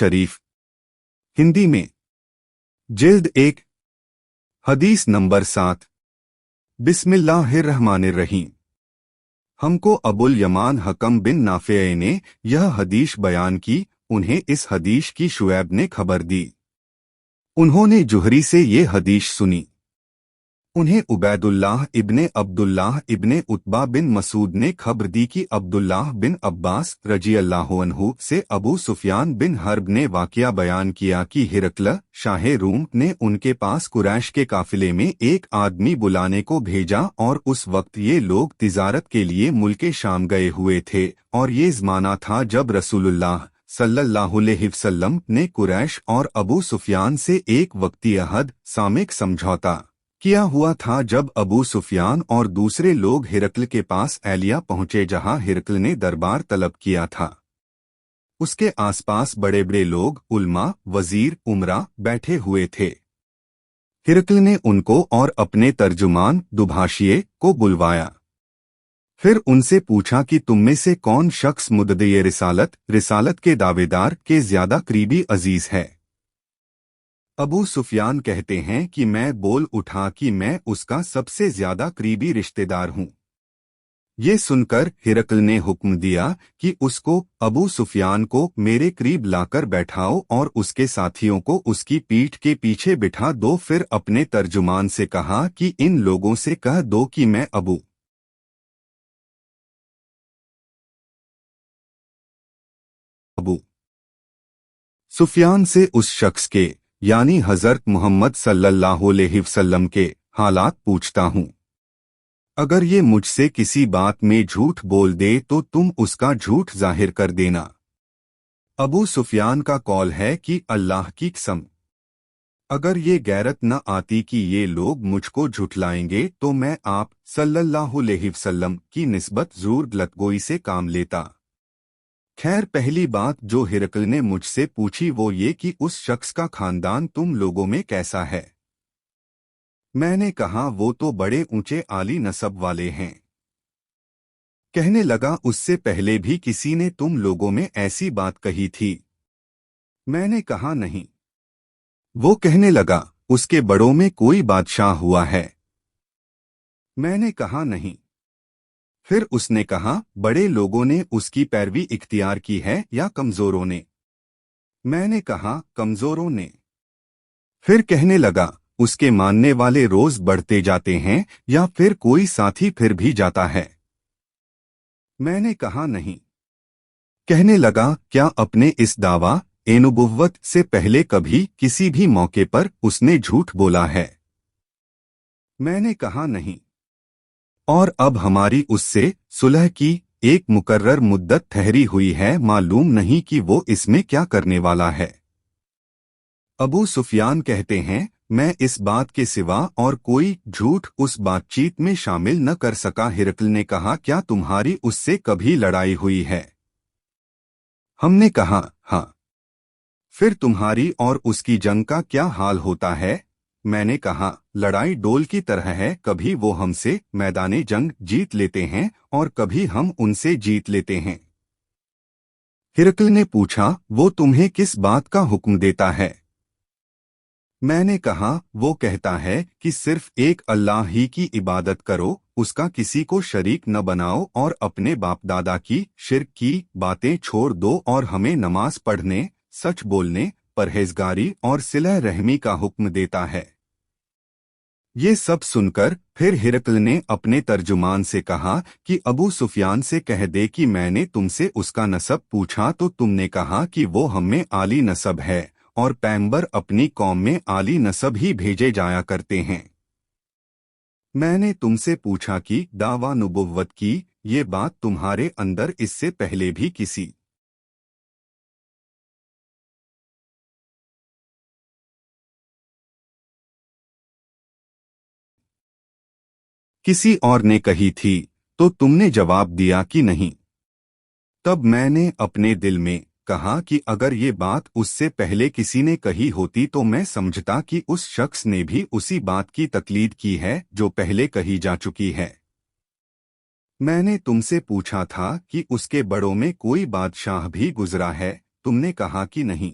शरीफ हिंदी में जिल्द 1 हदीस नंबर 7। बिस्मिल्लाहिर्रहमानिर्रहीम। हमको अबुल यमान हकम बिन नाफे ने यह हदीस बयान की। उन्हें इस हदीस की शुएब ने खबर दी। उन्होंने जुहरी से ये हदीस सुनी। उन्हें उबैदुल्लाह इब्ने अब्दुल्लाह इब्ने उत्बा बिन मसूद ने खबर दी कि अब्दुल्लाह बिन अब्बास रज़ियल्लाहु अन्हु से अबू सुफियान बिन हर्ब ने वाक़या बयान किया कि हिरकल शाह रूम ने उनके पास कुरैश के काफिले में एक आदमी बुलाने को भेजा, और उस वक्त ये लोग तिजारत के लिए मुल्के शाम गए हुए थे, और ये ज़माना था जब रसूलुल्लाह सल्लल्लाहु अलैहि वसल्लम ने कुरैश और अबू सुफियान से एक वक्ती अहद सामिक समझौता किया हुआ था। जब अबू सुफियान और दूसरे लोग हिरकल के पास एलिया पहुंचे, जहां हिरकल ने दरबार तलब किया था, उसके आसपास बड़े बड़े लोग, उल्मा, वजीर, उमरा बैठे हुए थे। हिरकल ने उनको और अपने तर्जुमान दुभाषिए को बुलवाया। फिर उनसे पूछा कि तुम में से कौन शख्स मुद्दे रिसालत के दावेदार के ज्यादा करीबी अजीज है। अबू सुफियान कहते हैं कि मैं बोल उठा कि मैं उसका सबसे ज्यादा करीबी रिश्तेदार हूं। ये सुनकर हिरकल ने हुक्म दिया कि उसको, अबू सुफियान को मेरे करीब लाकर बैठाओ और उसके साथियों को उसकी पीठ के पीछे बिठा दो। फिर अपने तर्जुमान से कहा कि इन लोगों से कह दो कि मैं अबू सुफियान से उस शख्स के यानी हज़रत मोहम्मद सल्लल्लाहु अलैहि वसल्लम के हालात पूछता हूँ। अगर ये मुझसे किसी बात में झूठ बोल दे तो तुम उसका झूठ जाहिर कर देना। अबू सुफियान का कौल है कि अल्लाह की कसम, अगर ये गैरत न आती कि ये लोग मुझको झुठलाएंगे तो मैं आप सल्लल्लाहु अलैहि वसल्लम की निस्बत ज़रूर गलतगोई से काम लेता। खैर, पहली बात जो हिरकल ने मुझसे पूछी वो ये कि उस शख्स का खानदान तुम लोगों में कैसा है। मैंने कहा वो तो बड़े ऊंचे आली नसब वाले हैं। कहने लगा उससे पहले भी किसी ने तुम लोगों में ऐसी बात कही थी। मैंने कहा नहीं। वो कहने लगा उसके बड़ों में कोई बादशाह हुआ है। मैंने कहा नहीं। फिर उसने कहा बड़े लोगों ने उसकी पैरवी इख्तियार की है या कमजोरों ने। मैंने कहा कमजोरों ने। फिर कहने लगा उसके मानने वाले रोज बढ़ते जाते हैं या फिर कोई साथी फिर भी जाता है। मैंने कहा नहीं। कहने लगा क्या अपने इस दावा नुबुव्वत से पहले कभी किसी भी मौके पर उसने झूठ बोला है। मैंने कहा नहीं। और अब हमारी उससे सुलह की एक मुकर्रर मुद्दत ठहरी हुई है, मालूम नहीं कि वो इसमें क्या करने वाला है। अबू सुफियान कहते हैं मैं इस बात के सिवा और कोई झूठ उस बातचीत में शामिल न कर सका। हिरकल ने कहा क्या तुम्हारी उससे कभी लड़ाई हुई है। हमने कहा हाँ। फिर तुम्हारी और उसकी जंग का क्या हाल होता है। मैंने कहा लड़ाई डोल की तरह है, कभी वो हमसे मैदाने जंग जीत लेते हैं और कभी हम उनसे जीत लेते हैं। हिरकल ने पूछा वो तुम्हें किस बात का हुक्म देता है। मैंने कहा वो कहता है कि सिर्फ एक अल्लाह ही की इबादत करो, उसका किसी को शरीक न बनाओ और अपने बाप दादा की शिर्क की बातें छोड़ दो और हमें नमाज पढ़ने, सच बोलने, परहेजगारी और सिलह रहमी का हुक्म देता है। ये सब सुनकर फिर हिरकल ने अपने तर्जुमान से कहा कि अबू सुफियान से कह दे कि मैंने तुमसे उसका नसब पूछा तो तुमने कहा कि वो हमें आली नसब है और पैगंबर अपनी कौम में आली नसब ही भेजे जाया करते हैं। मैंने तुमसे पूछा कि दावा नुबुव्वत की ये बात तुम्हारे अंदर इससे पहले भी किसी और ने कही थी तो तुमने जवाब दिया कि नहीं। तब मैंने अपने दिल में कहा कि अगर ये बात उससे पहले किसी ने कही होती तो मैं समझता कि उस शख्स ने भी उसी बात की तकलीद की है जो पहले कही जा चुकी है। मैंने तुमसे पूछा था कि उसके बड़ों में कोई बादशाह भी गुजरा है, तुमने कहा कि नहीं।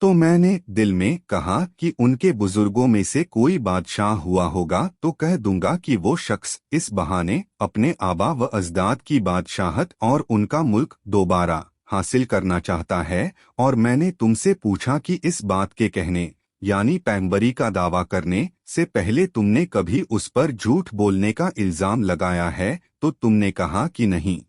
तो मैंने दिल में कहा कि उनके बुजुर्गों में से कोई बादशाह हुआ होगा तो कह दूंगा कि वो शख्स इस बहाने अपने आबा व अजदाद की बादशाहत और उनका मुल्क दोबारा हासिल करना चाहता है। और मैंने तुमसे पूछा कि इस बात के कहने यानी पैगंबरी का दावा करने से पहले तुमने कभी उस पर झूठ बोलने का इल्जाम लगाया है, तो तुमने कहा कि नहीं।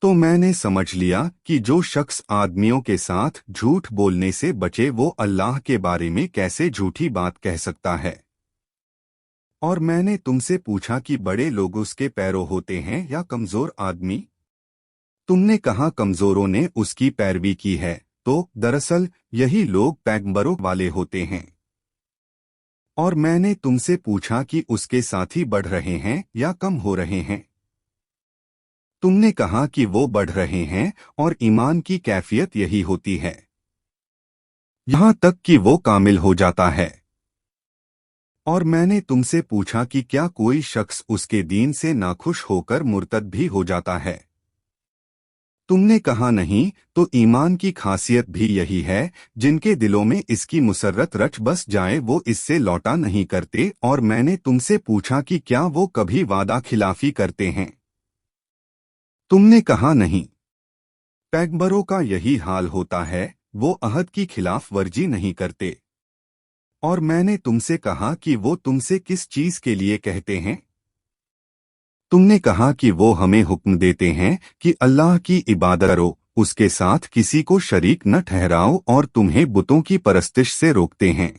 तो मैंने समझ लिया कि जो शख्स आदमियों के साथ झूठ बोलने से बचे वो अल्लाह के बारे में कैसे झूठी बात कह सकता है। और मैंने तुमसे पूछा कि बड़े लोग उसके पैरों होते हैं या कमजोर आदमी। तुमने कहा कमजोरों ने उसकी पैरवी की है, तो दरअसल यही लोग पैगंबरों वाले होते हैं। और मैंने तुमसे पूछा कि उसके साथी बढ़ रहे हैं या कम हो रहे हैं। तुमने कहा कि वो बढ़ रहे हैं और ईमान की कैफियत यही होती है, यहां तक कि वो कामिल हो जाता है। और मैंने तुमसे पूछा कि क्या कोई शख्स उसके दीन से नाखुश होकर मुर्तद भी हो जाता है। तुमने कहा नहीं। तो ईमान की खासियत भी यही है, जिनके दिलों में इसकी मुसर्रत रच बस जाए वो इससे लौटा नहीं करते। और मैंने तुमसे पूछा कि क्या वो कभी वादा खिलाफी करते हैं। तुमने कहा नहीं। पैगंबरों का यही हाल होता है, वो अहद की खिलाफ वर्जी नहीं करते। और मैंने तुमसे कहा कि वो तुमसे किस चीज के लिए कहते हैं। तुमने कहा कि वो हमें हुक्म देते हैं कि अल्लाह की इबादत करो, उसके साथ किसी को शरीक न ठहराओ, और तुम्हें बुतों की परस्तिश से रोकते हैं,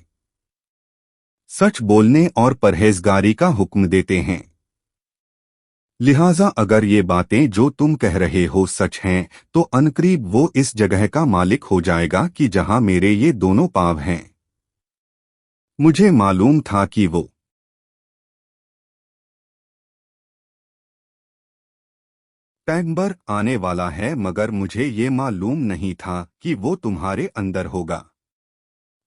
सच बोलने और परहेजगारी का हुक्म देते हैं। लिहाजा अगर ये बातें जो तुम कह रहे हो सच हैं, तो अनकरीब वो इस जगह का मालिक हो जाएगा कि जहां मेरे ये दोनों पाँव हैं। मुझे मालूम था कि वो पैगंबर आने वाला है, मगर मुझे ये मालूम नहीं था कि वो तुम्हारे अंदर होगा।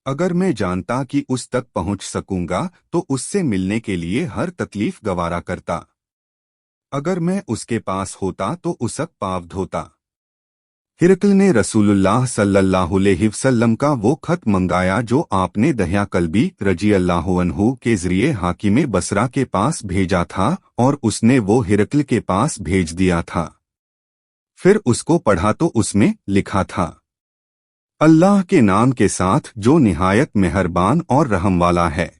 अगर मैं जानता कि उस तक पहुंच सकूंगा तो उससे मिलने के लिए हर तकलीफ गवारा करता। अगर मैं उसके पास होता तो उसक पाँव धोता। हिरकल ने रसूलुल्लाह सल्लल्लाहु अलैहि वसल्लम का वो खत मंगाया जो आपने दहिया कल्बी रजी अल्लाहु अन्हु के जरिए हाकिमे बसरा के पास भेजा था, और उसने वो हिरकल के पास भेज दिया था। फिर उसको पढ़ा तो उसमें लिखा था, अल्लाह के नाम के साथ जो निहायत मेहरबान और रहम वाला है।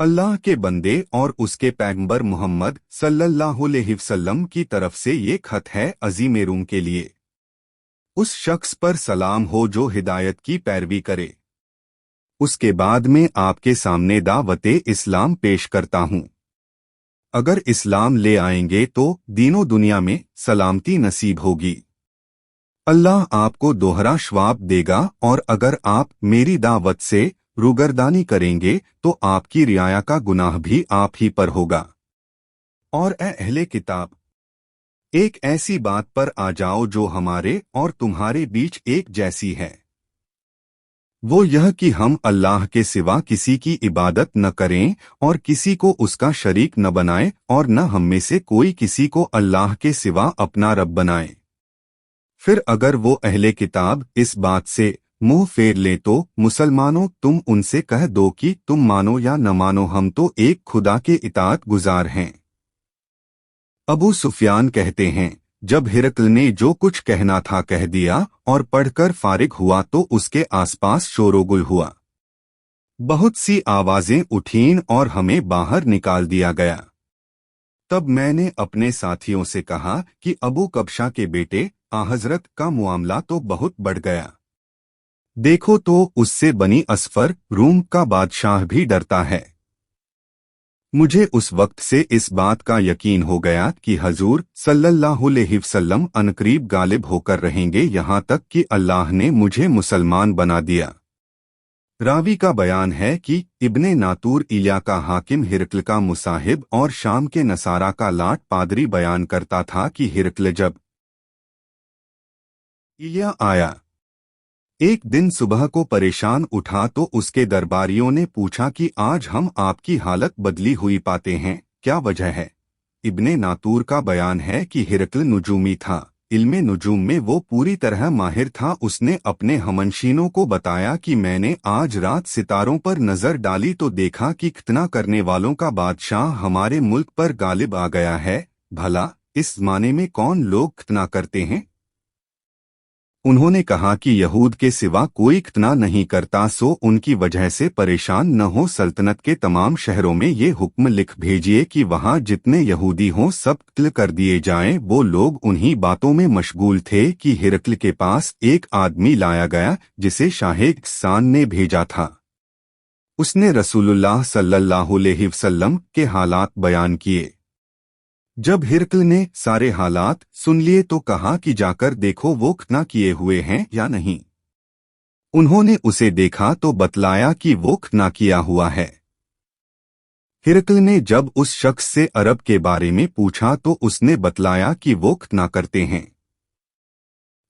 अल्लाह के बंदे और उसके पैगंबर मोहम्मद सल्लल्लाहु अलैहि वसल्लम की तरफ से ये खत है अज़ीम रूम के लिए। उस शख्स पर सलाम हो जो हिदायत की पैरवी करे। उसके बाद में आपके सामने दावते इस्लाम पेश करता हूँ। अगर इस्लाम ले आएंगे तो दीनों दुनिया में सलामती नसीब होगी। अल्लाह आपको दोहरा श्वाब देगा, और अगर आप मेरी दावत से रूगरदानी करेंगे तो आपकी रियाया का गुनाह भी आप ही पर होगा। और ए अहले किताब, एक ऐसी बात पर आ जाओ जो हमारे और तुम्हारे बीच एक जैसी है। वो यह कि हम अल्लाह के सिवा किसी की इबादत न करें और किसी को उसका शरीक न बनाए, और न हम में से कोई किसी को अल्लाह के सिवा अपना रब बनाए। फिर अगर वो अहले किताब इस बात से मुंह फेर ले तो मुसलमानों तुम उनसे कह दो कि तुम मानो या न मानो हम तो एक खुदा के इताअत गुजार हैं। अबू सुफियान कहते हैं, जब हिरकल ने जो कुछ कहना था कह दिया और पढ़कर फारिग हुआ तो उसके आसपास शोरोगुल हुआ। बहुत सी आवाजें उठीं और हमें बाहर निकाल दिया गया। तब मैंने अपने साथियों से कहा कि अबू कबशा के बेटे हजरत का मामला तो बहुत बढ़ गया। देखो तो उससे बनी असफर रूम का बादशाह भी डरता है। मुझे उस वक्त से इस बात का यकीन हो गया कि हजूर सल्लल्लाहु अलैहि वसल्लम अनकरीब गालिब होकर रहेंगे, यहाँ तक कि अल्लाह ने मुझे मुसलमान बना दिया। रावी का बयान है कि इब्ने नातूर इल्या का हाकिम हिरकल का मुसाहिब और शाम के नसारा का लाट पादरी बयान करता था कि हिरकल जब इल्या आया एक दिन सुबह को परेशान उठा तो उसके दरबारियों ने पूछा कि आज हम आपकी हालत बदली हुई पाते हैं, क्या वजह है। इब्ने नातूर का बयान है कि हिरकल नुजूमी था, علم نجوم میں وہ پوری طرح ماہر تھا۔ اس نے اپنے ہمنشینوں کو بتایا کہ میں نے آج رات ستاروں پر نظر ڈالی تو دیکھا کہ ختنہ کرنے والوں کا بادشاہ ہمارے ملک پر غالب آ گیا ہے۔ بھلا اس زمانے میں کون لوگ ختنہ کرتے ہیں؟ انہوں نے کہا کہ یہود کے سوا کوئی ختنہ نہیں کرتا، سو ان کی وجہ سے پریشان نہ ہو۔ سلطنت کے تمام شہروں میں یہ حکم لکھ بھیجیے کہ وہاں جتنے یہودی ہوں سب قتل کر دیے جائیں۔ وہ لوگ انہی باتوں میں مشغول تھے کہ ہرقل کے پاس ایک آدمی لایا گیا جسے شاہ غسان نے بھیجا تھا۔ اس نے رسول اللہ صلی اللہ علیہ وسلم کے حالات بیان کیے۔ جب ہرقل نے سارے حالات سن لیے تو کہا کہ جا کر دیکھو وہ ختنہ کیے ہوئے ہیں یا نہیں۔ انہوں نے اسے دیکھا تو بتلایا کہ وہ ختنہ کیا ہوا ہے۔ ہرقل نے جب اس شخص سے عرب کے بارے میں پوچھا تو اس نے بتلایا کہ وہ ختنہ کرتے ہیں۔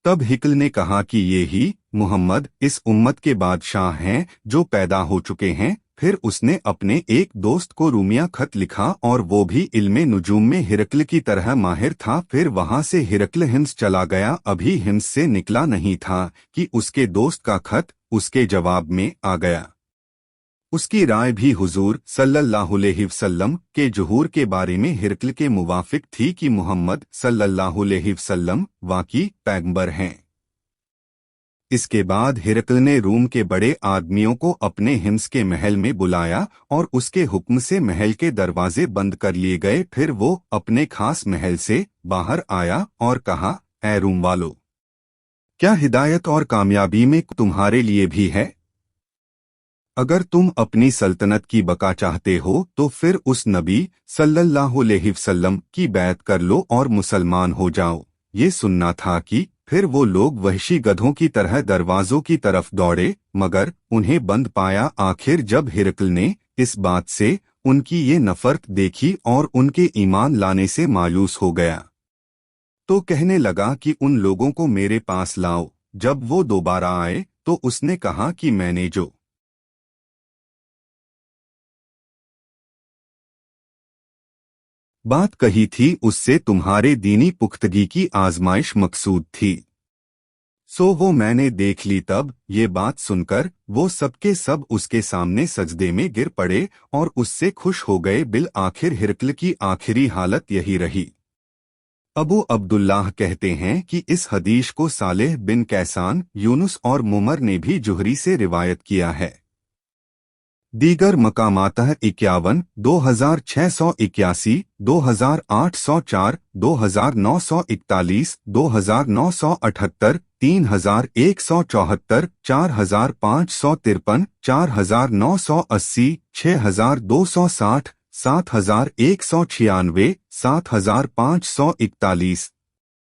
تب ہرقل نے کہا کہ یہی محمد اس امت کے بادشاہ ہیں جو پیدا ہو چکے ہیں۔ پھر اس نے اپنے ایک دوست کو رومیہ خط لکھا اور وہ بھی علم نجوم میں ہرقل کی طرح ماہر تھا۔ پھر وہاں سے ہرقل ہمس چلا گیا، ابھی ہمس سے نکلا نہیں تھا کہ اس کے دوست کا خط اس کے جواب میں آ گیا۔ اس کی رائے بھی حضور صلی اللہ علیہ وسلم کے ظہور کے بارے میں ہرقل کے موافق تھی کہ محمد صلی اللہ علیہ وسلم واقعی پیغمبر ہیں۔ اس کے بعد ہرقل نے روم کے بڑے آدمیوں کو اپنے ہمس کے محل میں بلایا اور اس کے حکم سے محل کے دروازے بند کر لیے گئے۔ پھر وہ اپنے خاص محل سے باہر آیا اور کہا، اے روم والو، کیا ہدایت اور کامیابی میں تمہارے لیے بھی ہے؟ اگر تم اپنی سلطنت کی بقا چاہتے ہو تو پھر اس نبی صلی اللہ علیہ وسلم کی بیعت کر لو اور مسلمان ہو جاؤ۔ یہ سننا تھا کہ پھر وہ لوگ وحشی گدھوں کی طرح دروازوں کی طرف دوڑے مگر انہیں بند پایا۔ آخر جب ہرقل نے اس بات سے ان کی یہ نفرت دیکھی اور ان کے ایمان لانے سے مایوس ہو گیا تو کہنے لگا کہ ان لوگوں کو میرے پاس لاؤ۔ جب وہ دوبارہ آئے تو اس نے کہا کہ میں نے جو بات کہی تھی اس سے تمہارے دینی پختگی کی آزمائش مقصود تھی، سو وہ میں نے دیکھ لی۔ تب یہ بات سن کر وہ سب کے سب اس کے سامنے سجدے میں گر پڑے اور اس سے خوش ہو گئے۔ بالآخر ہرقل کی آخری حالت یہی رہی۔ ابو عبداللہ کہتے ہیں کہ اس حدیث کو صالح بن کیسان، یونس اور ممر نے بھی جوہری سے روایت کیا ہے۔ دیگر مقامات 51، 2681، 2804، 2941، 2978، 3174، 4553، 4980، 6260، 7196، 7541،